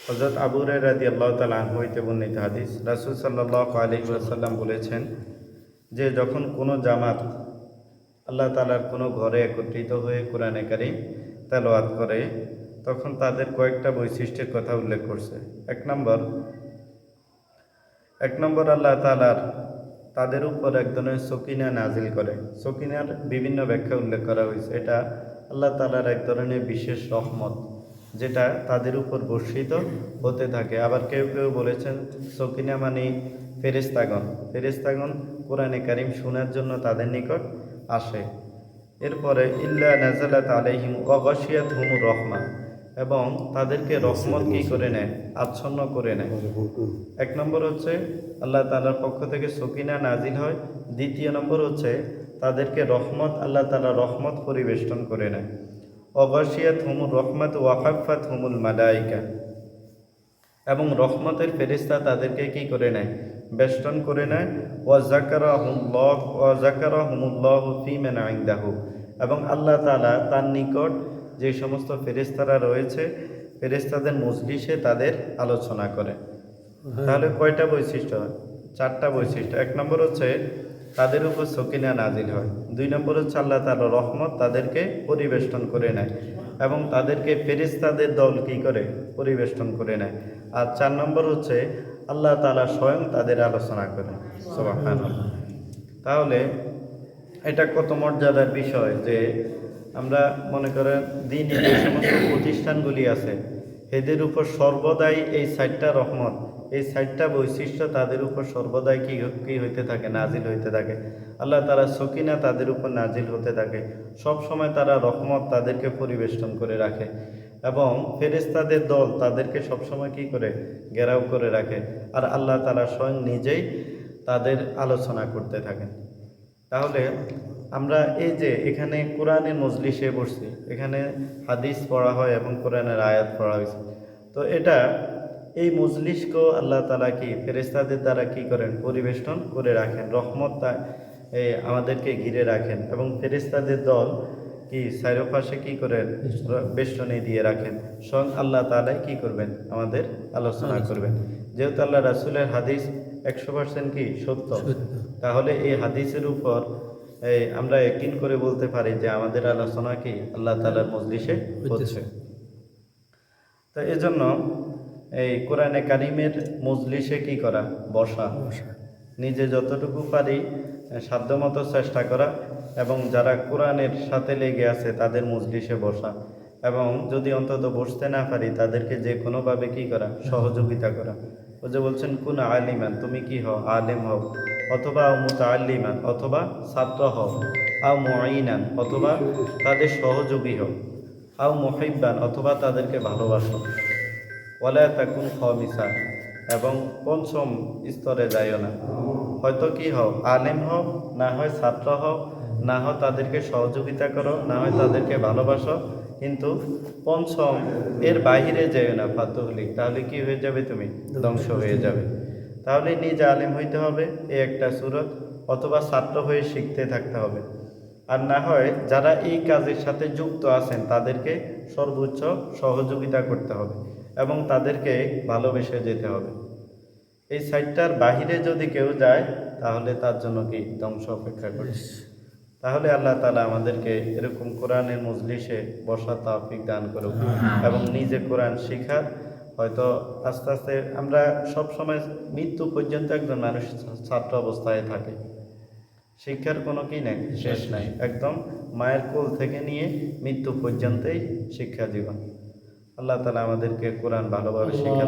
হযরত আবু হুরায়রা রাদিয়াল্লাহু তাআলা আনহু হইতে বর্ণিত হাদিস, রাসূল সাল্লাল্লাহু আলাইহি ওয়াসাল্লাম বলেছেন যে যখন কোনো জামাত আল্লাহ তাআলার কোনো ঘরে একত্রিত হয়ে কোরআনে কারীম তেলাওয়াত করে, তখন তাদের কয়েকটা বৈশিষ্ট্যের কথা উল্লেখ করছে। এক নম্বর আল্লাহ তাআলার তাদের উপর এক ধরনের সকিনা নাজিল করে। সকিনার বিভিন্ন ব্যাখ্যা উল্লেখ করা হয়েছে। এটা আল্লাহ তাআলার এক ধরনের বিশেষ রহমত, যেটা তাদের উপর বর্ষিত হতে থাকে। আবার কেউ কেউ বলেছেন সকিনা মানে ফেরেশতাগণ কোরআনে কারীম শোনার জন্য তাদের নিকট আসে। এরপরে ইল্লা নাজালাত আলাইহিম ওয়া গাশিয়াতহুমুর রহমা, এবং তাদেরকে রহমত কি করে নেয়, আচ্ছন্ন করে নেয়। এক নম্বর হচ্ছে আল্লাহ তাআলার পক্ষ থেকে সকিনা নাজিল হয়। দ্বিতীয় নম্বর হচ্ছে তাদেরকে রহমত, আল্লাহ তাআলা রহমত পরিবেষ্টন করে নেয়। অগাশিয়াতহুমুর রহমত ওয়া হাফাতহুমুল মালাইকা, এবং রহমতের ফেরেশতা তাদেরকে কি করে নেয়, বেষ্টন করে নেয়। ওয়া যাকারাহুমুল্লাহু ফী মান ইনদাহু, এবং আল্লাহ তাআলা তার নিকট যে সমস্ত ফেরেশতারা রয়েছে, ফেরেশতাদের মজলিসে তাদের আলোচনা করে। তাহলে কয়টা বৈশিষ্ট্য? চারটা বৈশিষ্ট্য। এক নম্বর হচ্ছে তাদের উপর সকিনা নাজিল হয়। দুই নম্বর হচ্ছে আল্লাহ তাআলার রহমত তাদেরকে পরিবেষ্টন করে নেয়, এবং তাদেরকে ফেরেশতাদের দল কি করে, পরিবেষ্টন করে নেয়। আর চার নম্বর হচ্ছে আল্লাহ তাআলা স্বয়ং তাদের আলোচনা করে। সুবহানাল্লাহ। তাহলে এটা কত মর্যাদার বিষয় যে আমরা মনে করেন দিনই যে সমস্ত প্রতিষ্ঠানগুলি আছে, এদের উপর সর্বদাই এই সাইটটা রহমত, এই সাইটটা বৈশিষ্ট্য তাদের উপর সর্বদাই কি হইতে থাকে, নাজিল হইতে থাকে। আল্লাহ তাআলা সকিনা তাদের উপর নাজিল হতে থাকে। সব সময় তারা রহমত তাদেরকে পরিবেষ্টন করে রাখে, এবং ফেরেশতাদের দল তাদেরকে সবসময় কি করে, ঘেরাও করে রাখে। আর আল্লাহ তাআলা স্বয়ং নিজেই তাদের আলোচনা করতে থাকেন। তাহলে আমরা এই যে এখানে কোরআনের মজলিসে বসছি, এখানে হাদিস পড়া হয় এবং কোরআনের আয়াত পড়া হয়েছে, তো এটা এই মজলিসকেও আল্লাহ তাআলা কি ফেরেশতাদের দ্বারা কি করেন, পরিবেষ্টন করে রাখেন। রহমত আমাদেরকে ঘিরে রাখেন, এবং ফেরেশতাদের দল কি চারপাশে কি করেন, বেষ্টনী দিয়ে রাখেন। স্বয়ং আল্লাহ তাআলাই কি করবেন, আমাদের আলোচনা করবেন। যেহেতু আল্লাহ রাসূলের হাদিস 100% কি সত্য, তাহলে এই হাদিসের উপর আমরা ইয়াকিন করে বলতে পারি যে আমাদের আলোচনা কি আল্লাহ তাআলার মজলিসে হচ্ছে। তো এজন্য এই কোরআনে কারিমের মজলিসে কি করা, বসা, নিজে যতটুকু পারি সাধ্যমতো চেষ্টা করা, এবং যারা কোরআনের সাথে লেগে আছে তাদের মজলিসে বসা, এবং যদি অন্তত বসতে না পারি তাদেরকে যে কোনোভাবে কি করা, সহযোগিতা করা। ও যে বলছেন কুন আলিমান, তুমি কি হও, আলেম হও, অথবা মুতাআল্লিমান, অথবা ছাত্র হও, আও মুঈনান, অথবা তাদের সহযোগী হও, আও মুহিব্বান, অথবা তাদেরকে ভালোবাসো, ওয়ালা তাকুন খামিসান, এবং পঞ্চম স্তরে যাইও না। হয়তো কি হও, আলেম হও, না হয় ছাত্র হও, না হয় তাদেরকে সহযোগিতা করো, না হয় তাদেরকে ভালোবাসো, কিন্তু পঞ্চম এর বাহিরে যাইও না, ফাতুহলি, তাহলে কি হয়ে যাবে, তুমি ধ্বংস হয়ে যাবে। তাহলে নিজে আলেম হইতে হবে, এই একটা সূরত, অথবা ছাত্র হয়ে শিখতে থাকতে হবে। আর না হয় যারা এই কাজের সাথে যুক্ত আছেন তাদেরকে সর্বোচ্চ সহযোগিতা করতে হবে, এবং তাদেরকে ভালোবেসে যেতে হবে। এই সাইটটার বাহিরে যদি কেউ যায় তাহলে তার জন্য কি ধ্বংস অপেক্ষা করছে। তাহলে আল্লাহ তাআলা আমাদেরকে এরকম কোরআনের মজলিসে বসা তৌফিক দান করুক, এবং নিজে কোরআন শেখার। হয়তো আস্তে আস্তে আমরা সব সময় মৃত্যু পর্যন্ত একজন মানুষ ছাত্র অবস্থায় থাকে, শিক্ষার কোনো কি নাই, শেষ নাই। একদম মায়ের কোল থেকে নিয়ে মৃত্যু পর্যন্তই শিক্ষা জীবন। আল্লাহ তাআলা আমাদেরকে কোরআন ভালোভাবে শিক্ষা